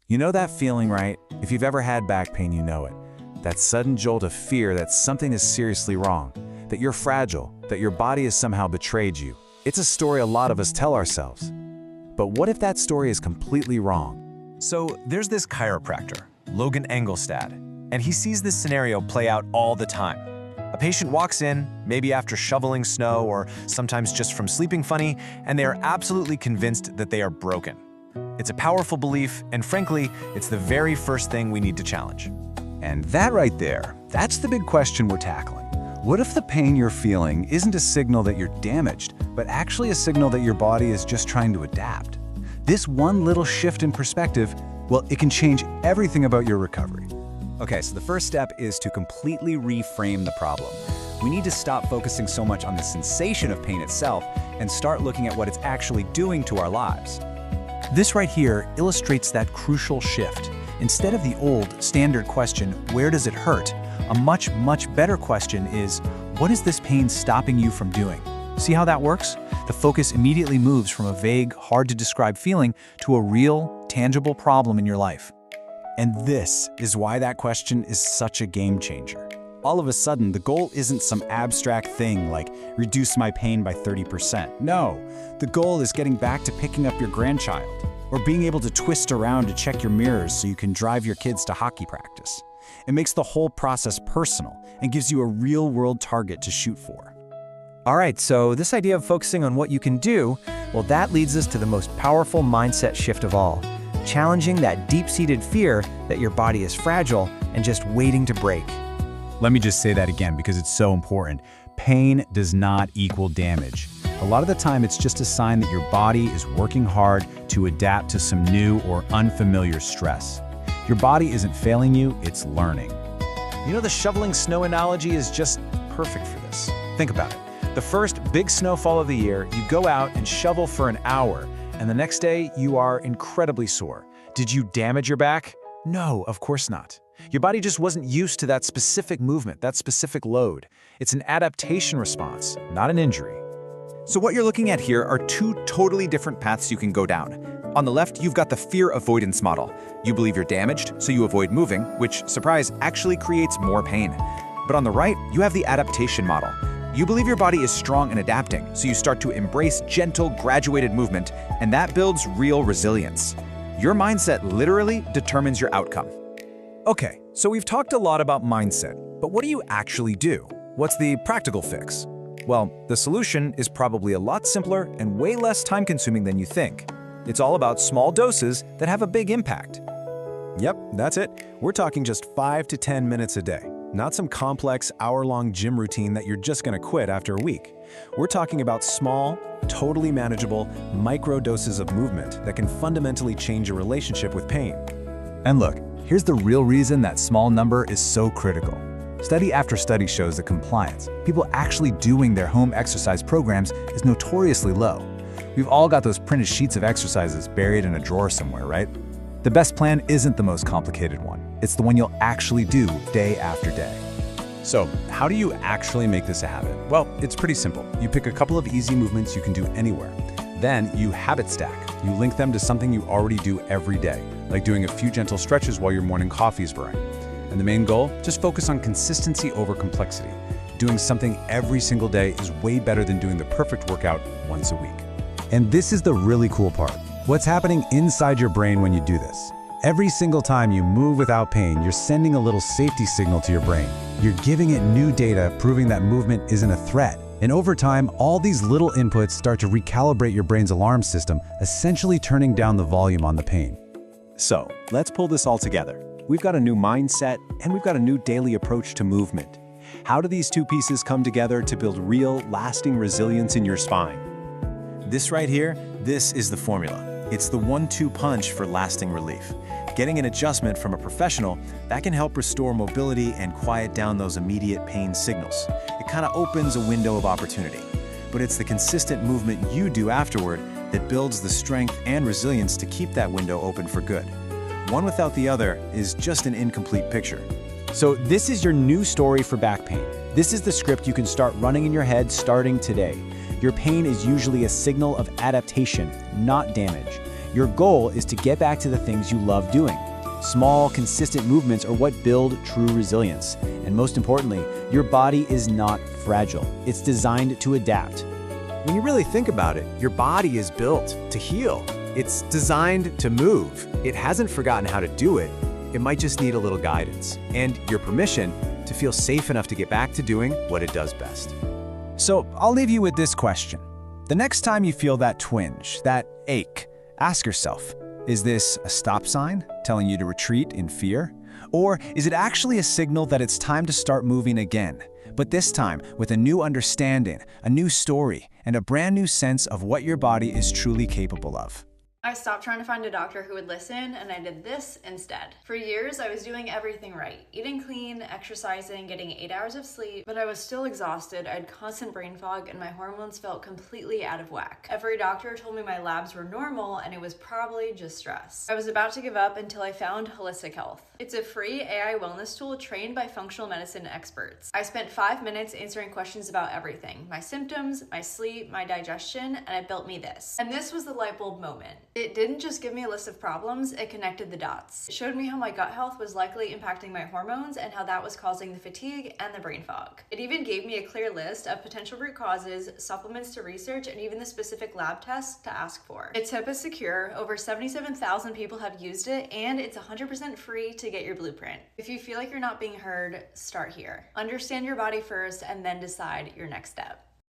You know that feeling, right? If you've ever had back pain, you know it. That sudden jolt of fear that something is seriously wrong, that you're fragile, that your body has somehow betrayed you. It's a story a lot of us tell ourselves. But what if that story is completely wrong? So there's this chiropractor, Logan Engelstad, and he sees this scenario play out all the time. A patient walks in, maybe after shoveling snow or sometimes just from sleeping funny, and they are absolutely convinced that they are broken. It's a powerful belief, and frankly, it's the very first thing we need to challenge. And that right there, that's the big question we're tackling. What if the pain you're feeling isn't a signal that you're damaged, but actually a signal that your body is just trying to adapt? This one little shift in perspective, well, it can change everything about your recovery. Okay, so the first step is to completely reframe the problem. We need to stop focusing so much on the sensation of pain itself and start looking at what it's actually doing to our lives. This right here illustrates that crucial shift. Instead of the old, standard question, where does it hurt? A much, much better question is, what is this pain stopping you from doing? See how that works? The focus immediately moves from a vague, hard-to-describe feeling to a real, tangible problem in your life. And this is why that question is such a game changer. All of a sudden, the goal isn't some abstract thing like reduce my pain by 30%. No, the goal is getting back to picking up your grandchild or being able to twist around to check your mirrors so you can drive your kids to hockey practice. It makes the whole process personal and gives you a real-world target to shoot for. All right, so this idea of focusing on what you can do, well, that leads us to the most powerful mindset shift of all. Challenging that deep-seated fear that your body is fragile and just waiting to break. Let me just say that again because it's so important. Pain does not equal damage. A lot of the time, it's just a sign that your body is working hard to adapt to some new or unfamiliar stress. Your body isn't failing you, it's learning. You know, the shoveling snow analogy is just perfect for this. Think about it. The first big snowfall of the year, you go out and shovel for an hour, and the next day, you are incredibly sore. Did you damage your back? No, of course not. Your body just wasn't used to that specific movement, that specific load. It's an adaptation response, not an injury. So what you're looking at here are two totally different paths you can go down. On the left, you've got the fear avoidance model. You believe you're damaged, so you avoid moving, which, surprise, actually creates more pain. But on the right, you have the adaptation model. You believe your body is strong and adapting, so you start to embrace gentle, graduated movement, and that builds real resilience. Your mindset literally determines your outcome. Okay, so we've talked a lot about mindset, but what do you actually do? What's the practical fix? Well, the solution is probably a lot simpler and way less time-consuming than you think. It's all about small doses that have a big impact. Yep, that's it. We're talking just 5 to 10 minutes a day. Not some complex hour-long gym routine that you're just gonna quit after a week. We're talking about small, totally manageable, micro doses of movement that can fundamentally change your relationship with pain. And look, here's the real reason that small number is so critical. Study after study shows that compliance, people actually doing their home exercise programs, is notoriously low. We've all got those printed sheets of exercises buried in a drawer somewhere, right? The best plan isn't the most complicated one. It's the one you'll actually do day after day. So, how do you actually make this a habit? Well, it's pretty simple. You pick a couple of easy movements you can do anywhere. Then you habit stack. You link them to something you already do every day, like doing a few gentle stretches while your morning coffee is brewing. And the main goal? Just focus on consistency over complexity. Doing something every single day is way better than doing the perfect workout once a week. And this is the really cool part. What's happening inside your brain when you do this? Every single time you move without pain, you're sending a little safety signal to your brain. You're giving it new data proving that movement isn't a threat. And over time, all these little inputs start to recalibrate your brain's alarm system, essentially turning down the volume on the pain. So, let's pull this all together. We've got a new mindset, and we've got a new daily approach to movement. How do these two pieces come together to build real, lasting resilience in your spine? This right here, this is the formula. It's the 1-2 punch for lasting relief. Getting an adjustment from a professional, that can help restore mobility and quiet down those immediate pain signals. It kind of opens a window of opportunity. But it's the consistent movement you do afterward that builds the strength and resilience to keep that window open for good. One without the other is just an incomplete picture. So this is your new story for back pain. This is the script you can start running in your head starting today. Your pain is usually a signal of adaptation, not damage. Your goal is to get back to the things you love doing. Small, consistent movements are what build true resilience. And most importantly, your body is not fragile. It's designed to adapt. When you really think about it, your body is built to heal. It's designed to move. It hasn't forgotten how to do it. It might just need a little guidance and your permission to feel safe enough to get back to doing what it does best. So I'll leave you with this question. The next time you feel that twinge, that ache, ask yourself, is this a stop sign telling you to retreat in fear? Or is it actually a signal that it's time to start moving again, but this time with a new understanding, a new story, and a brand new sense of what your body is truly capable of? I stopped trying to find a doctor who would listen, and I did this instead. For years, I was doing everything right. Eating clean, exercising, getting 8 hours of sleep, but I was still exhausted. I had constant brain fog, and my hormones felt completely out of whack. Every doctor told me my labs were normal, and it was probably just stress. I was about to give up until I found Holistic Health. It's a free AI wellness tool trained by functional medicine experts. I spent 5 minutes answering questions about everything: my symptoms, my sleep, my digestion, and it built me this. And this was the light bulb moment. It didn't just give me a list of problems, it connected the dots. It showed me how my gut health was likely impacting my hormones and how that was causing the fatigue and the brain fog. It even gave me a clear list of potential root causes, supplements to research, and even the specific lab tests to ask for. Its tip is secure. Over 77,000 people have used it, and it's 100% free to get your blueprint. If you feel like you're not being heard, start here. Understand your body first and then decide your next step.